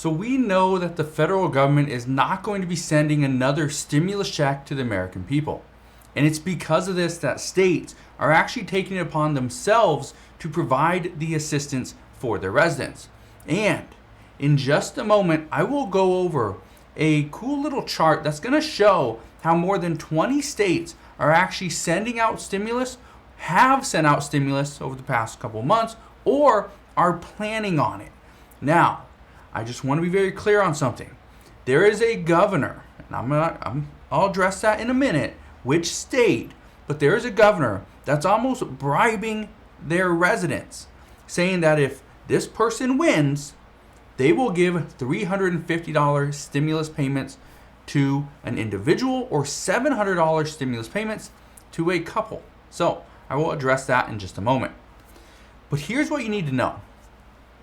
So we know that the federal government is not going to be sending another stimulus check to the American people. And it's because of this that states are actually taking it upon themselves to provide the assistance for their residents. And in just a moment, I will go over a cool little chart that's going to show how more than 20 states are actually sending out stimulus, have sent out stimulus over the past couple of months, or are planning on it. Now, I just want to be very clear on something. There is a governor, and I'll address that in a minute, which state, but there is a governor that's almost bribing their residents, saying that if this person wins, they will give $350 stimulus payments to an individual or $700 stimulus payments to a couple. So I will address that in just a moment. But here's what you need to know.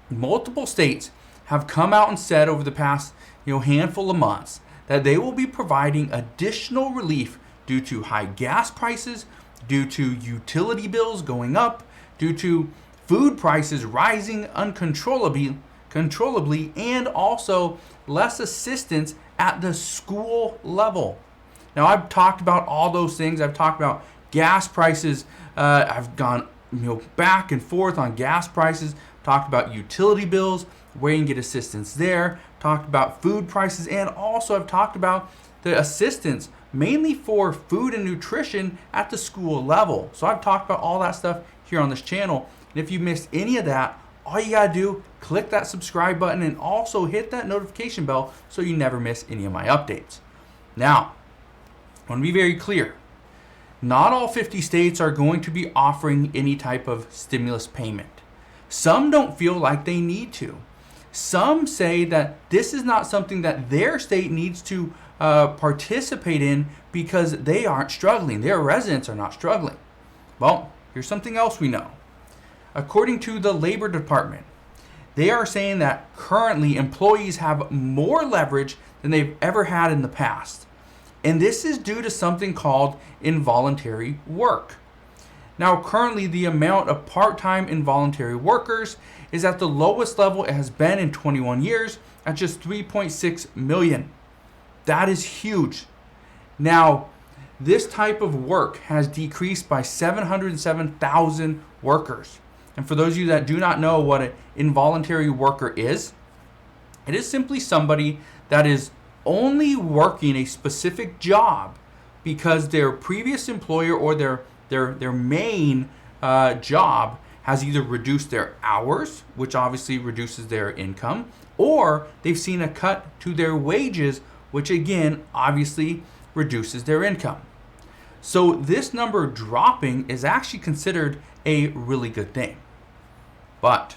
Multiple states have come out and said over the past handful of months that they will be providing additional relief due to high gas prices, due to utility bills going up, due to food prices rising uncontrollably, and also less assistance at the school level. Now, I've talked about all those things. I've talked about gas prices. I've gone back and forth on gas prices. Talked about utility bills, where you can get assistance there. Talked about food prices, and also I've talked about the assistance mainly for food and nutrition at the school level. So I've talked about all that stuff here on this channel. And if you missed any of that, all you gotta do, click that subscribe button and also hit that notification bell so you never miss any of my updates. Now, I want to be very clear. Not all 50 states are going to be offering any type of stimulus payment. Some don't feel like they need to. Some say that this is not something that their state needs to participate in because they aren't struggling. Their residents are not struggling. Well, here's something else we know. According to the Labor Department, they are saying that currently employees have more leverage than they've ever had in the past. And this is due to something called involuntary work. Now, currently, the amount of part-time involuntary workers is at the lowest level it has been in 21 years at just 3.6 million. That is huge. Now, this type of work has decreased by 707,000 workers. And for those of you that do not know what an involuntary worker is, it is simply somebody that is only working a specific job because their previous employer or their main job has either reduced their hours, which obviously reduces their income, or they've seen a cut to their wages, which again obviously reduces their income. So this number dropping is actually considered a really good thing. But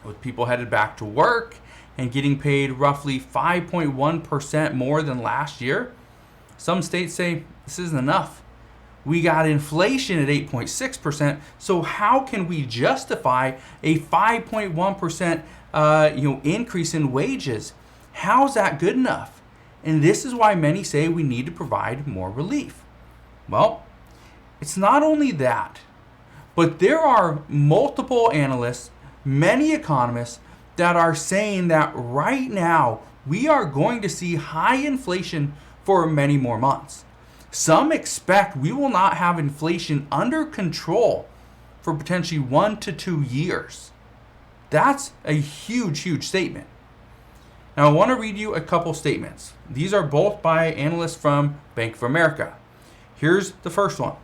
with people headed back to work and getting paid roughly 5.1% more than last year, some states say this isn't enough. We got inflation at 8.6%, so how can we justify a 5.1% increase in wages? How's that good enough? And this is why many say we need to provide more relief. Well, it's not only that, but there are multiple analysts, many economists, that are saying that right now we are going to see high inflation for many more months. Some expect we will not have inflation under control for potentially 1 to 2 years. That's a huge, huge statement. Now, I want to read you a couple statements. These are both by analysts from Bank of America. Here's the first one.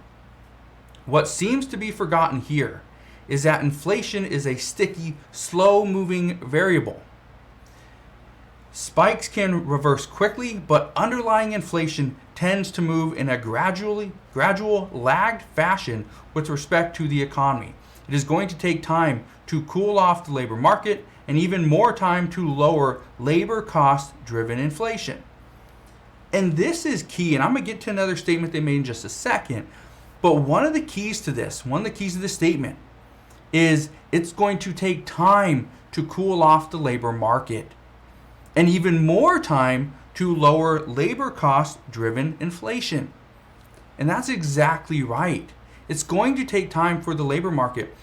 What seems to be forgotten here is that inflation is a sticky, slow-moving variable. Spikes can reverse quickly, but underlying inflation tends to move in a gradual, lagged fashion with respect to the economy. It is going to take time to cool off the labor market and even more time to lower labor cost-driven inflation. And this is key, and I'm going to get to another statement they made in just a second, but one of the keys to this statement is it's going to take time to cool off the labor market and even more time to lower labor cost-driven inflation. And that's exactly right. It's going to take time for the labor market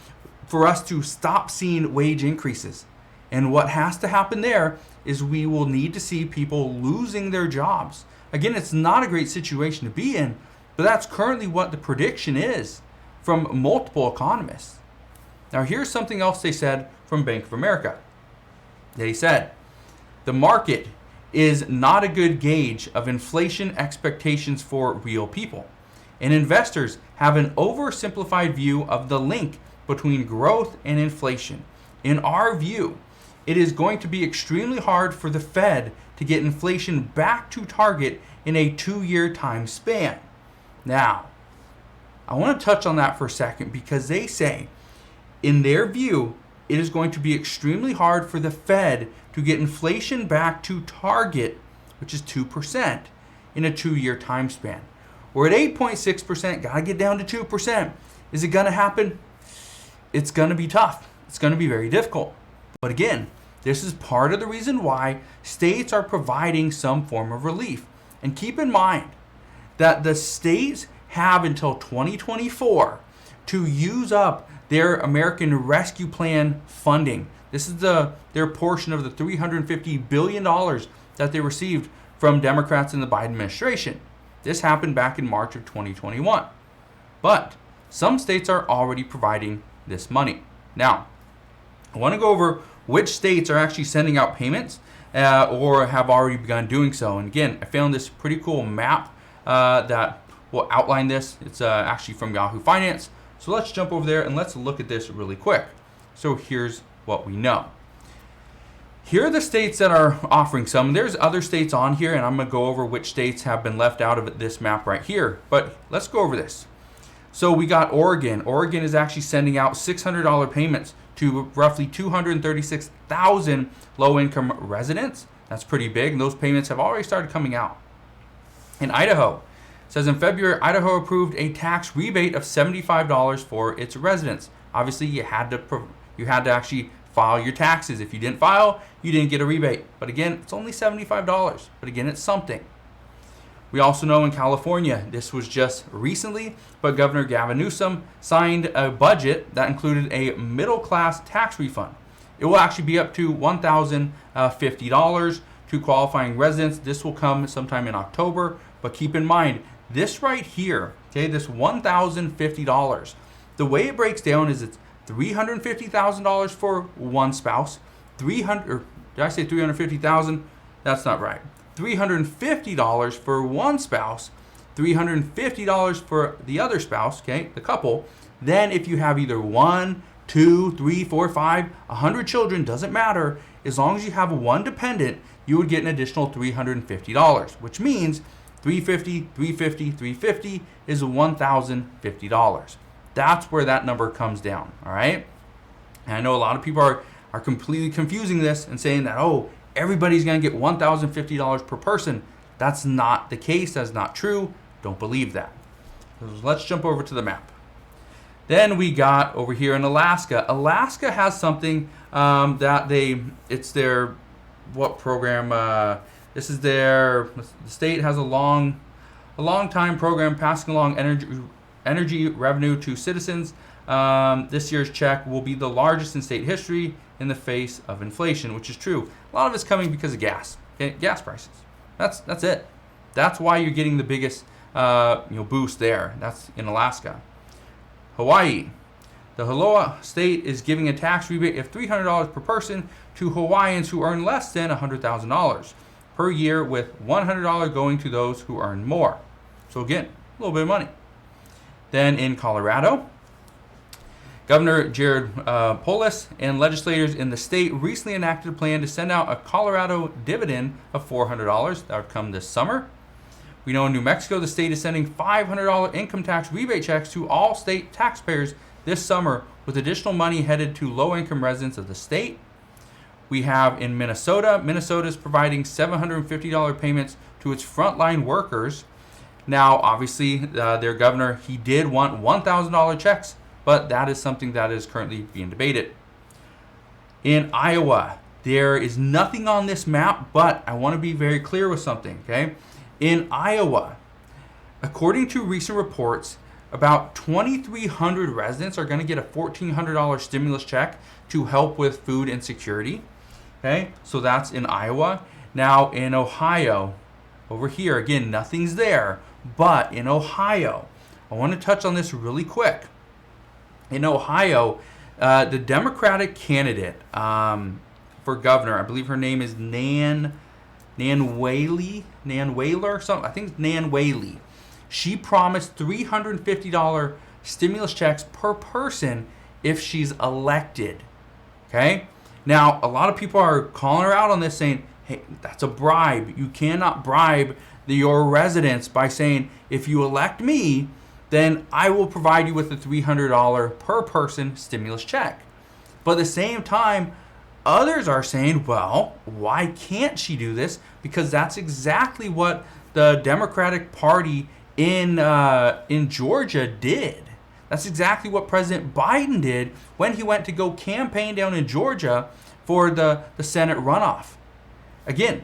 for us to stop seeing wage increases. And what has to happen there is we will need to see people losing their jobs. Again, it's not a great situation to be in, but that's currently what the prediction is from multiple economists. Now, here's something else they said from Bank of America. They said, the market is not a good gauge of inflation expectations for real people, and investors have an oversimplified view of the link between growth and inflation. In our view, it is going to be extremely hard for the Fed to get inflation back to target in a 2-year time span. Now, I want to touch on that for a second because they say, in their view, it is going to be extremely hard for the Fed to get inflation back to target, which is 2%, in a 2-year time span. We're at 8.6%, got to get down to 2%. Is it going to happen? It's going to be tough. It's going to be very difficult. But again, this is part of the reason why states are providing some form of relief. And keep in mind that the states have until 2024 to use up their American Rescue Plan funding. This is their portion of the $350 billion that they received from Democrats in the Biden administration. This happened back in March of 2021. But some states are already providing this money. Now, I want to go over which states are actually sending out payments or have already begun doing so. And again, I found this pretty cool map that will outline this. It's actually from Yahoo Finance. So let's jump over there and let's look at this really quick. So here's what we know. Here are the states that are offering some. There's other states on here, and I'm going to go over which states have been left out of this map right here. But let's go over this. So we got Oregon. Oregon is actually sending out $600 payments to roughly 236,000 low-income residents. That's pretty big, and those payments have already started coming out. In Idaho, it says in February, Idaho approved a tax rebate of $75 for its residents. Obviously, you had to actually file your taxes. If you didn't file, you didn't get a rebate. But again, it's only $75. But again, it's something. We also know in California, this was just recently, but Governor Gavin Newsom signed a budget that included a middle-class tax refund. It will actually be up to $1,050 to qualifying residents. This will come sometime in October, but keep in mind, this right here, okay, this $1,050, the way it breaks down is it's $350,000 for one spouse, did I say 350,000? That's not right. $350 for one spouse, $350 for the other spouse, okay, the couple. Then if you have either 1, 2, 3, 4, 5, 100 children, doesn't matter. As long as you have one dependent, you would get an additional $350, which means $350 is $1,050. That's where that number comes down, all right? And I know a lot of people are completely confusing this and saying that, oh, everybody's going to get $1,050 per person. That's not the case. That's not true. Don't believe that. So let's jump over to the map. Then we got over here in Alaska. Alaska has something it's their, what program? This is the state has a long time program passing along energy revenue to citizens. This year's check will be the largest in state history in the face of inflation, which is true. A lot of it's coming because of gas, okay? Gas prices. That's it. That's why you're getting the biggest boost there. That's in Alaska. Hawaii. The Haloa state is giving a tax rebate of $300 per person to Hawaiians who earn less than $100,000 per year, with $100 going to those who earn more. So again, a little bit of money. Then in Colorado, Governor Jared Polis and legislators in the state recently enacted a plan to send out a Colorado dividend of $400. That would come this summer. We know in New Mexico, the state is sending $500 income tax rebate checks to all state taxpayers this summer, with additional money headed to low-income residents of the state. We have in Minnesota, Minnesota is providing $750 payments to its frontline workers. Now, obviously, their governor, he did want $1,000 checks, but that is something that is currently being debated. In Iowa, there is nothing on this map, but I want to be very clear with something, okay? In Iowa, according to recent reports, about 2,300 residents are going to get a $1,400 stimulus check to help with food insecurity. Okay, so that's in Iowa. Now in Ohio, over here, again, nothing's there, but in Ohio, I want to touch on this really quick. In Ohio, the Democratic candidate for governor, I believe her name is Nan Whaler, something. I think it's Nan Whaley. She promised $350 stimulus checks per person if she's elected. Okay? Now, a lot of people are calling her out on this, saying, hey, that's a bribe. You cannot bribe your residents by saying, if you elect me, then I will provide you with a $300 per person stimulus check. But at the same time, others are saying, well, why can't she do this? Because that's exactly what the Democratic Party in Georgia did. That's exactly what President Biden did when he went to go campaign down in Georgia for the Senate runoff. Again,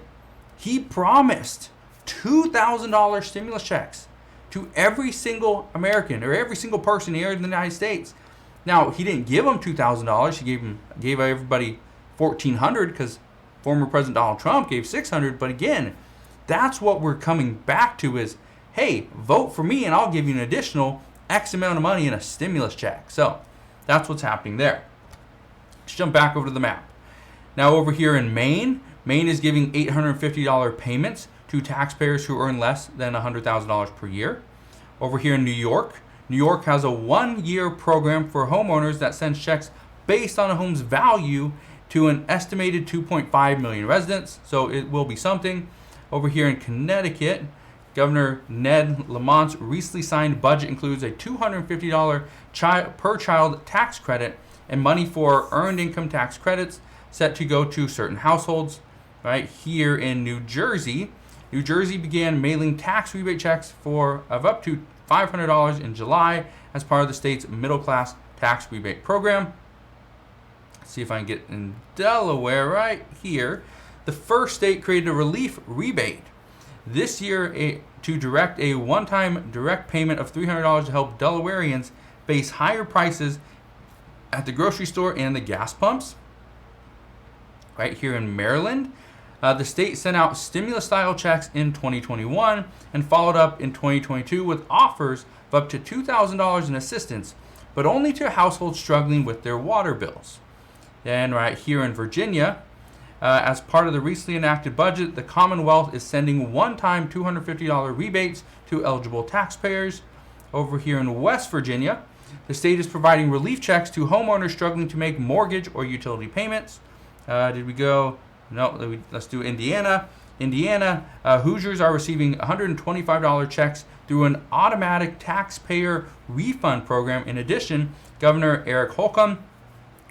he promised $2,000 stimulus checks to every single American or every single person here in the United States. Now, he didn't give them $2,000. He gave everybody $1,400 because former President Donald Trump gave $600. But again, that's what we're coming back to is, hey, vote for me and I'll give you an additional X amount of money in a stimulus check. So that's what's happening there. Let's jump back over to the map. Now over here in Maine, Maine is giving $850 payments to taxpayers who earn less than $100,000 per year. Over here in New York has a 1-year program for homeowners that sends checks based on a home's value to an estimated 2.5 million residents. So it will be something. Over here in Connecticut, Governor Ned Lamont's recently signed budget includes a $250 per child tax credit and money for earned income tax credits set to go to certain households. Right here in New Jersey began mailing tax rebate checks of up to $500 in July as part of the state's middle class tax rebate program. Let's see if I can get in Delaware right here. The first state created a relief rebate this year to direct a one-time direct payment of $300 to help Delawareans face higher prices at the grocery store and the gas pumps. Right here in Maryland, the state sent out stimulus-style checks in 2021 and followed up in 2022 with offers of up to $2,000 in assistance, but only to households struggling with their water bills. And right here in Virginia, as part of the recently enacted budget, the Commonwealth is sending one-time $250 rebates to eligible taxpayers. Over here in West Virginia, the state is providing relief checks to homeowners struggling to make mortgage or utility payments. Did we go? No, let's do Indiana. Hoosiers are receiving $125 checks through an automatic taxpayer refund program. In addition, Governor Eric Holcomb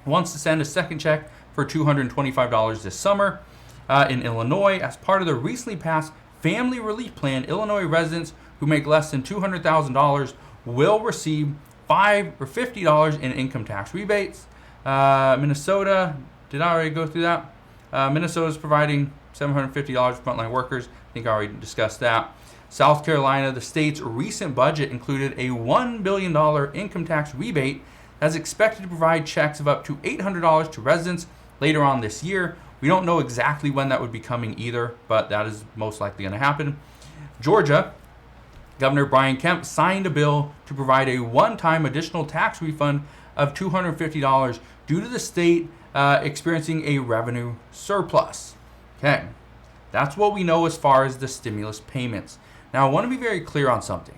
wants to send a second check for $225 this summer. In Illinois, as part of the recently passed Family Relief Plan, Illinois residents who make less than $200,000 will receive $5 or $50 in income tax rebates. Minnesota, did I already go through that? Minnesota is providing $750 for frontline workers. I think I already discussed that. South Carolina, the state's recent budget included a $1 billion income tax rebate that's expected to provide checks of up to $800 to residents later on this year. We don't know exactly when that would be coming either, but that is most likely going to happen. Georgia, Governor Brian Kemp signed a bill to provide a one-time additional tax refund of $250 due to the state experiencing a revenue surplus. Okay, that's what we know as far as the stimulus payments. Now, I want to be very clear on something.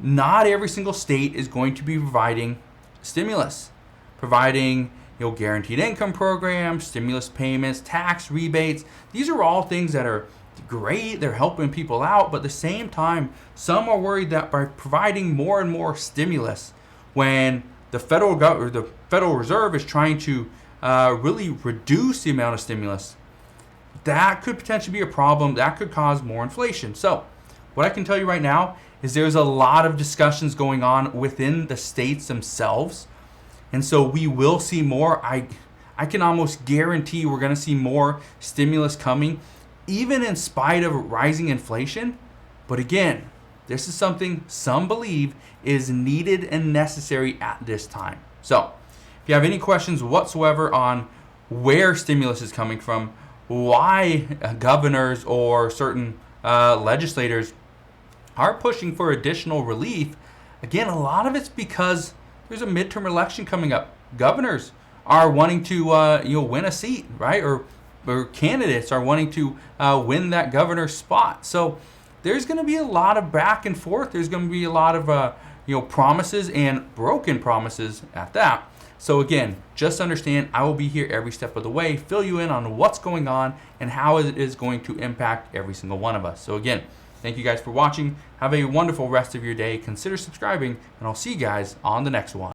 Not every single state is going to be providing stimulus, providing guaranteed income programs, stimulus payments, tax rebates. These are all things that are great. They're helping people out, but at the same time, some are worried that by providing more and more stimulus, when the Federal Reserve is trying to really reduce the amount of stimulus, that could potentially be a problem. That could cause more inflation. So what I can tell you right now is there's a lot of discussions going on within the states themselves. And so we will see more. I can almost guarantee we're going to see more stimulus coming, even in spite of rising inflation. But again, this is something some believe is needed and necessary at this time. So if you have any questions whatsoever on where stimulus is coming from, why governors or certain legislators are pushing for additional relief. Again, a lot of it's because there's a midterm election coming up. Governors are wanting to win a seat, right? Or candidates are wanting to win that governor's spot. So there's going to be a lot of back and forth. There's going to be a lot of promises and broken promises at that. So again, just understand I will be here every step of the way, fill you in on what's going on and how it is going to impact every single one of us. So again, thank you guys for watching. Have a wonderful rest of your day. Consider subscribing, and I'll see you guys on the next one.